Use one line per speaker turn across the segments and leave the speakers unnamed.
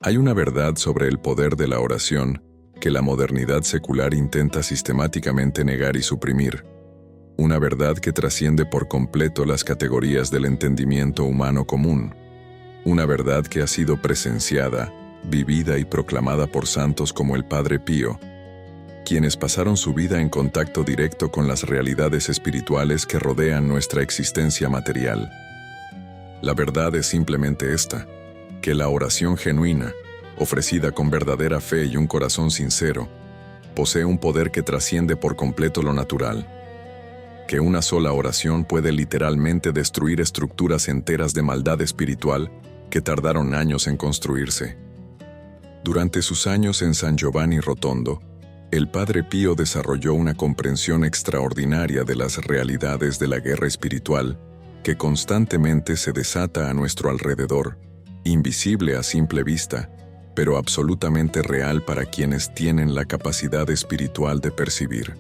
Hay una verdad sobre el poder de la oración que la modernidad secular intenta sistemáticamente negar y suprimir. Una verdad que trasciende por completo las categorías del entendimiento humano común. Una verdad que ha sido presenciada, vivida y proclamada por santos como el Padre Pío, quienes pasaron su vida en contacto directo con las realidades espirituales que rodean nuestra existencia material. La verdad es simplemente esta, que la oración genuina, ofrecida con verdadera fe y un corazón sincero, posee un poder que trasciende por completo lo natural. Que una sola oración puede literalmente destruir estructuras enteras de maldad espiritual que tardaron años en construirse. Durante sus años en San Giovanni Rotondo, el Padre Pío desarrolló una comprensión extraordinaria de las realidades de la guerra espiritual que constantemente se desata a nuestro alrededor, invisible a simple vista, pero absolutamente real para quienes tienen la capacidad espiritual de percibir.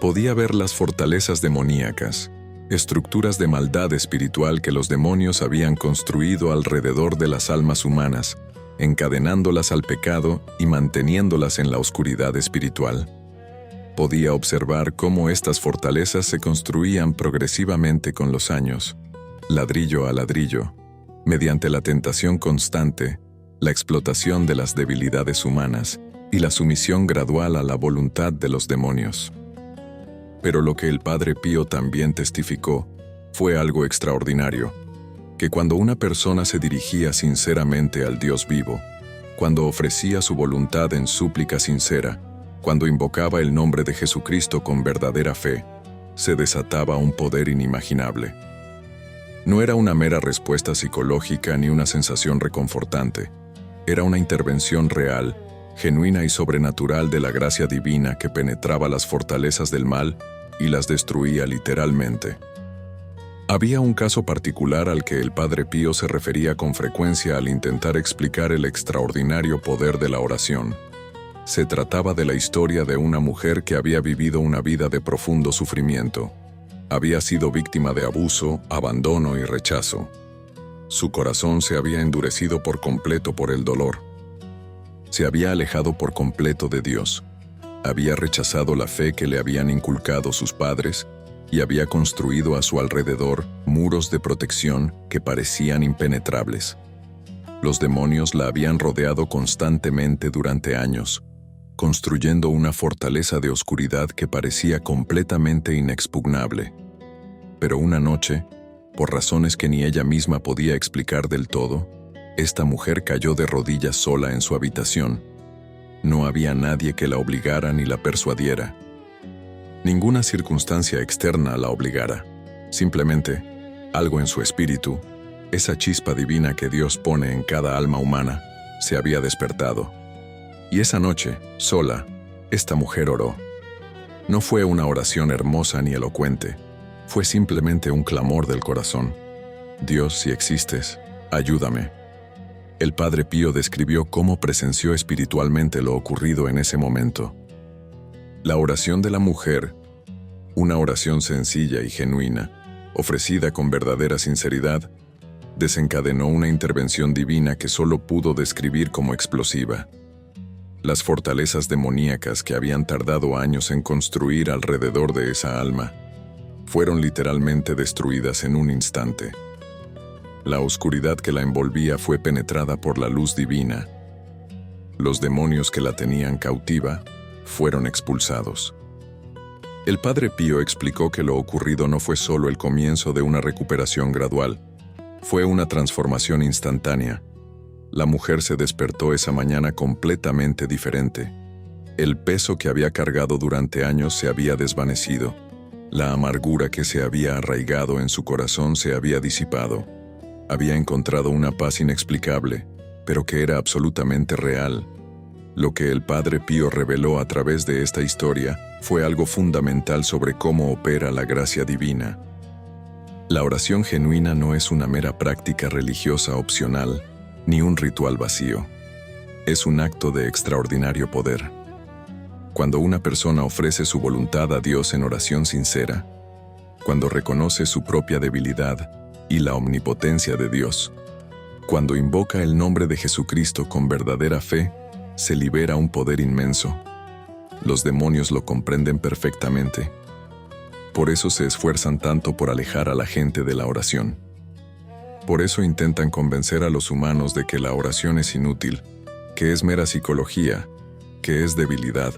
Podía ver las fortalezas demoníacas, estructuras de maldad espiritual que los demonios habían construido alrededor de las almas humanas, encadenándolas al pecado y manteniéndolas en la oscuridad espiritual. Podía observar cómo estas fortalezas se construían progresivamente con los años, ladrillo a ladrillo, mediante la tentación constante, la explotación de las debilidades humanas y la sumisión gradual a la voluntad de los demonios. Pero lo que el Padre Pío también testificó fue algo extraordinario, que cuando una persona se dirigía sinceramente al Dios vivo, cuando ofrecía su voluntad en súplica sincera, cuando invocaba el nombre de Jesucristo con verdadera fe, se desataba un poder inimaginable. No era una mera respuesta psicológica ni una sensación reconfortante, era una intervención real, genuina y sobrenatural de la gracia divina que penetraba las fortalezas del mal y las destruía literalmente. Había un caso particular al que el Padre Pío se refería con frecuencia al intentar explicar el extraordinario poder de la oración. Se trataba de la historia de una mujer que había vivido una vida de profundo sufrimiento. Había sido víctima de abuso, abandono y rechazo. Su corazón se había endurecido por completo por el dolor. Se había alejado por completo de Dios. Había rechazado la fe que le habían inculcado sus padres y había construido a su alrededor muros de protección que parecían impenetrables. Los demonios la habían rodeado constantemente durante años, construyendo una fortaleza de oscuridad que parecía completamente inexpugnable. Pero una noche, por razones que ni ella misma podía explicar del todo, esta mujer cayó de rodillas sola en su habitación. No había nadie que la obligara ni la persuadiera. Ninguna circunstancia externa la obligara. Simplemente, algo en su espíritu, esa chispa divina que Dios pone en cada alma humana, se había despertado. Y esa noche, sola, esta mujer oró. No fue una oración hermosa ni elocuente, fue simplemente un clamor del corazón. Dios, si existes, ayúdame. El Padre Pío describió cómo presenció espiritualmente lo ocurrido en ese momento. La oración de la mujer, una oración sencilla y genuina, ofrecida con verdadera sinceridad, desencadenó una intervención divina que solo pudo describir como explosiva. Las fortalezas demoníacas que habían tardado años en construir alrededor de esa alma fueron literalmente destruidas en un instante. La oscuridad que la envolvía fue penetrada por la luz divina. Los demonios que la tenían cautiva fueron expulsados. El Padre Pío explicó que lo ocurrido no fue solo el comienzo de una recuperación gradual, fue una transformación instantánea. La mujer se despertó esa mañana completamente diferente. El peso que había cargado durante años se había desvanecido. La amargura que se había arraigado en su corazón se había disipado. Había encontrado una paz inexplicable, pero que era absolutamente real. Lo que el Padre Pío reveló a través de esta historia fue algo fundamental sobre cómo opera la gracia divina. La oración genuina no es una mera práctica religiosa opcional, ni un ritual vacío. Es un acto de extraordinario poder. Cuando una persona ofrece su voluntad a Dios en oración sincera, cuando reconoce su propia debilidad y la omnipotencia de Dios, Cuando invoca el nombre de Jesucristo con verdadera fe, se libera un poder inmenso. Los demonios lo comprenden perfectamente. Por eso se esfuerzan tanto por alejar a la gente de la oración. Por eso intentan convencer a los humanos de que la oración es inútil, que es mera psicología, que es debilidad.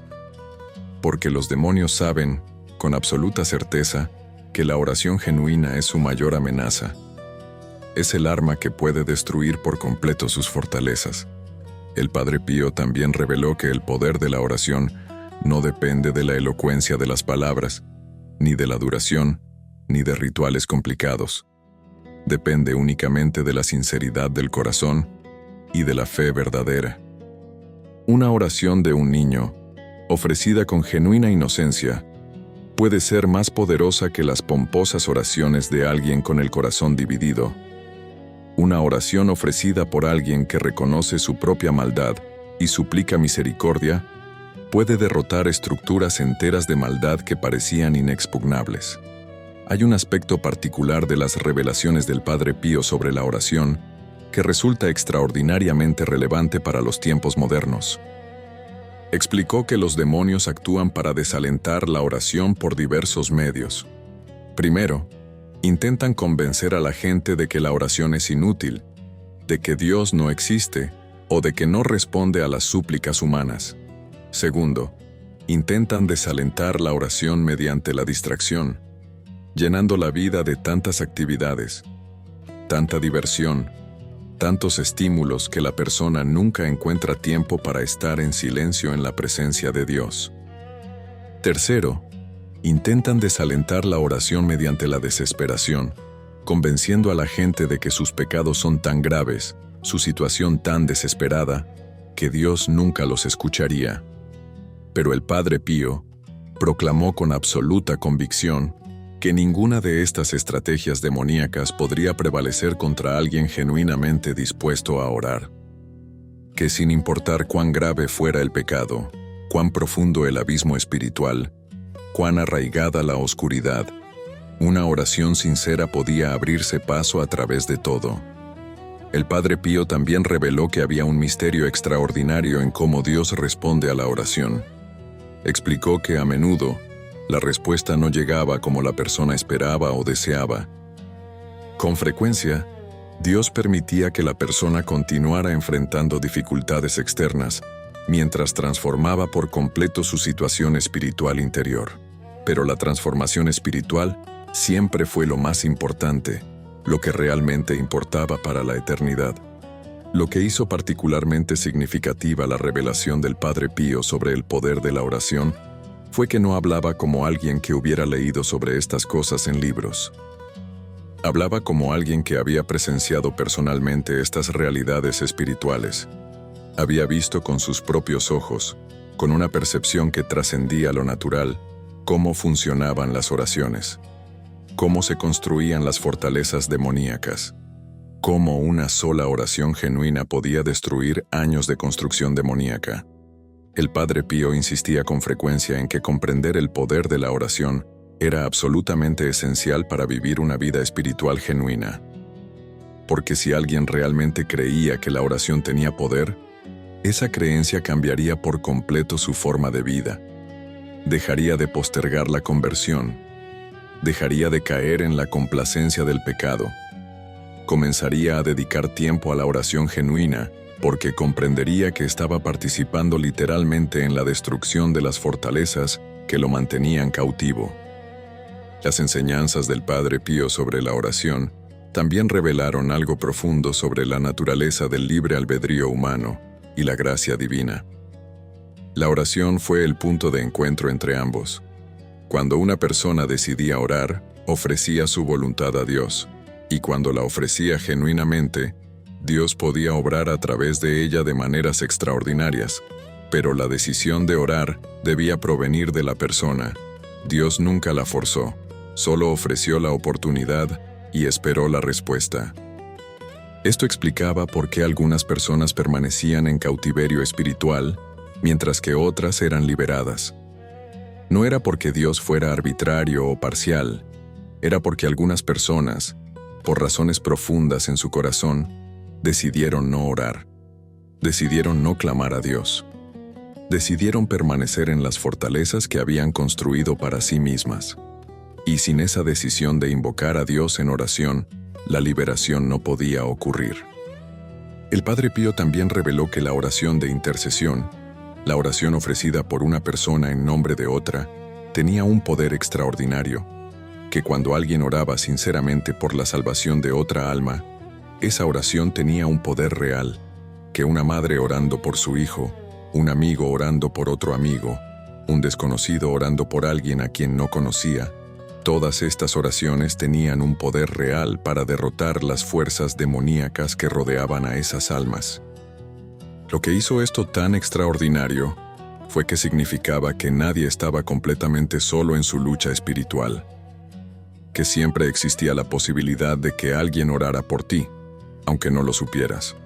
Porque los demonios saben, con absoluta certeza, que la oración genuina es su mayor amenaza. Es el arma que puede destruir por completo sus fortalezas. El Padre Pío también reveló que el poder de la oración no depende de la elocuencia de las palabras, ni de la duración, ni de rituales complicados. Depende únicamente de la sinceridad del corazón y de la fe verdadera. Una oración de un niño, ofrecida con genuina inocencia, puede ser más poderosa que las pomposas oraciones de alguien con el corazón dividido. Una oración ofrecida por alguien que reconoce su propia maldad y suplica misericordia puede derrotar estructuras enteras de maldad que parecían inexpugnables. Hay un aspecto particular de las revelaciones del Padre Pío sobre la oración que resulta extraordinariamente relevante para los tiempos modernos. Explicó que los demonios actúan para desalentar la oración por diversos medios. Primero, intentan convencer a la gente de que la oración es inútil, de que Dios no existe o de que no responde a las súplicas humanas. Segundo, intentan desalentar la oración mediante la distracción, llenando la vida de tantas actividades, tanta diversión, tantos estímulos que la persona nunca encuentra tiempo para estar en silencio en la presencia de Dios. Tercero, intentan desalentar la oración mediante la desesperación, convenciendo a la gente de que sus pecados son tan graves, su situación tan desesperada, que Dios nunca los escucharía. Pero el Padre Pío proclamó con absoluta convicción que ninguna de estas estrategias demoníacas podría prevalecer contra alguien genuinamente dispuesto a orar. Que sin importar cuán grave fuera el pecado, cuán profundo el abismo espiritual, cuán arraigada la oscuridad, una oración sincera podía abrirse paso a través de todo. El Padre Pío también reveló que había un misterio extraordinario en cómo Dios responde a la oración. Explicó que a menudo, la respuesta no llegaba como la persona esperaba o deseaba. Con frecuencia, Dios permitía que la persona continuara enfrentando dificultades externas, mientras transformaba por completo su situación espiritual interior. Pero la transformación espiritual siempre fue lo más importante, lo que realmente importaba para la eternidad. Lo que hizo particularmente significativa la revelación del Padre Pío sobre el poder de la oración fue que no hablaba como alguien que hubiera leído sobre estas cosas en libros. Hablaba como alguien que había presenciado personalmente estas realidades espirituales. Había visto con sus propios ojos, con una percepción que trascendía lo natural, cómo funcionaban las oraciones, cómo se construían las fortalezas demoníacas, cómo una sola oración genuina podía destruir años de construcción demoníaca. El Padre Pío insistía con frecuencia en que comprender el poder de la oración era absolutamente esencial para vivir una vida espiritual genuina. Porque si alguien realmente creía que la oración tenía poder, esa creencia cambiaría por completo su forma de vida. Dejaría de postergar la conversión, dejaría de caer en la complacencia del pecado, comenzaría a dedicar tiempo a la oración genuina, porque comprendería que estaba participando literalmente en la destrucción de las fortalezas que lo mantenían cautivo. Las enseñanzas del Padre Pío sobre la oración también revelaron algo profundo sobre la naturaleza del libre albedrío humano y la gracia divina. La oración fue el punto de encuentro entre ambos. Cuando una persona decidía orar, ofrecía su voluntad a Dios, y cuando la ofrecía genuinamente, Dios podía obrar a través de ella de maneras extraordinarias, pero la decisión de orar debía provenir de la persona. Dios nunca la forzó, solo ofreció la oportunidad y esperó la respuesta. Esto explicaba por qué algunas personas permanecían en cautiverio espiritual, mientras que otras eran liberadas. No era porque Dios fuera arbitrario o parcial, era porque algunas personas, por razones profundas en su corazón, Decidieron no orar. Decidieron no clamar a Dios. Decidieron permanecer en las fortalezas que habían construido para sí mismas. Y sin esa decisión de invocar a Dios en oración, la liberación no podía ocurrir. El Padre Pío también reveló que la oración de intercesión, la oración ofrecida por una persona en nombre de otra, tenía un poder extraordinario, que cuando alguien oraba sinceramente por la salvación de otra alma, esa oración tenía un poder real, que una madre orando por su hijo, un amigo orando por otro amigo, un desconocido orando por alguien a quien no conocía, todas estas oraciones tenían un poder real para derrotar las fuerzas demoníacas que rodeaban a esas almas. Lo que hizo esto tan extraordinario fue que significaba que nadie estaba completamente solo en su lucha espiritual, que siempre existía la posibilidad de que alguien orara por ti, aunque no lo supieras,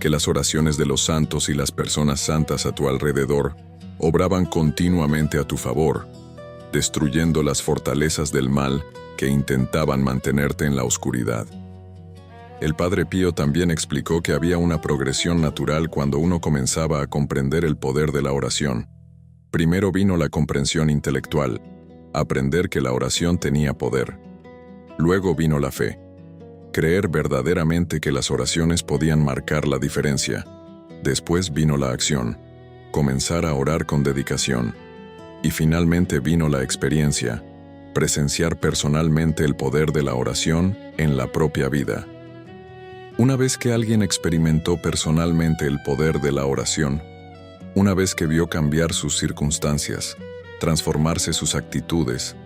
que las oraciones de los santos y las personas santas a tu alrededor obraban continuamente a tu favor, destruyendo las fortalezas del mal que intentaban mantenerte en la oscuridad. El Padre Pío también explicó que había una progresión natural cuando uno comenzaba a comprender el poder de la oración. Primero vino la comprensión intelectual, aprender que la oración tenía poder. Luego vino la fe, creer verdaderamente que las oraciones podían marcar la diferencia. Después vino la acción, comenzar a orar con dedicación. Y finalmente vino la experiencia, presenciar personalmente el poder de la oración en la propia vida. Una vez que alguien experimentó personalmente el poder de la oración, una vez que vio cambiar sus circunstancias, transformarse sus actitudes,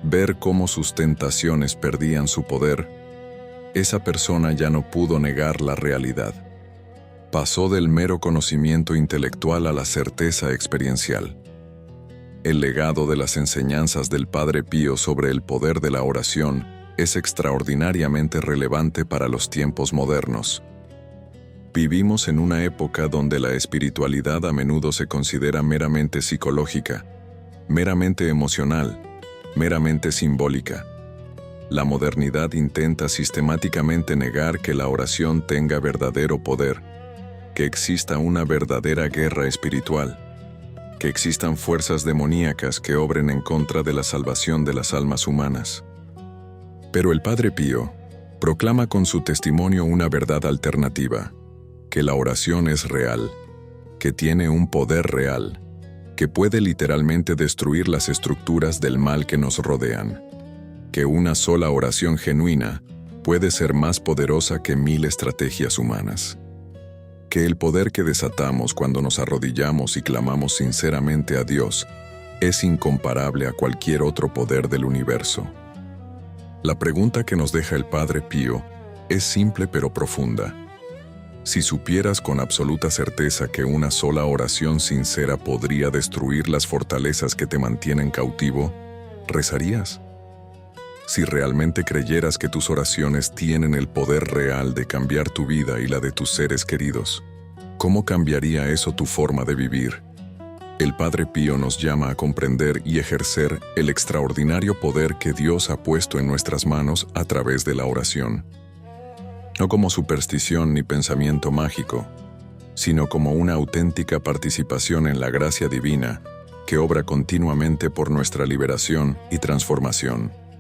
ver cómo sus tentaciones perdían su poder, esa persona ya no pudo negar la realidad. Pasó del mero conocimiento intelectual a la certeza experiencial. El legado de las enseñanzas del Padre Pío sobre el poder de la oración es extraordinariamente relevante para los tiempos modernos. Vivimos en una época donde la espiritualidad a menudo se considera meramente psicológica, meramente emocional, meramente simbólica. La modernidad intenta sistemáticamente negar que la oración tenga verdadero poder, que exista una verdadera guerra espiritual, que existan fuerzas demoníacas que obren en contra de la salvación de las almas humanas. Pero el Padre Pío proclama con su testimonio una verdad alternativa, que la oración es real, que tiene un poder real, que puede literalmente destruir las estructuras del mal que nos rodean, que una sola oración genuina puede ser más poderosa que 1000 estrategias humanas, que el poder que desatamos cuando nos arrodillamos y clamamos sinceramente a Dios es incomparable a cualquier otro poder del universo. La pregunta que nos deja el Padre Pío es simple pero profunda. Si supieras con absoluta certeza que una sola oración sincera podría destruir las fortalezas que te mantienen cautivo, ¿rezarías? Si realmente creyeras que tus oraciones tienen el poder real de cambiar tu vida y la de tus seres queridos, ¿cómo cambiaría eso tu forma de vivir? El Padre Pío nos llama a comprender y ejercer el extraordinario poder que Dios ha puesto en nuestras manos a través de la oración. No como superstición ni pensamiento mágico, sino como una auténtica participación en la gracia divina que obra continuamente por nuestra liberación y transformación.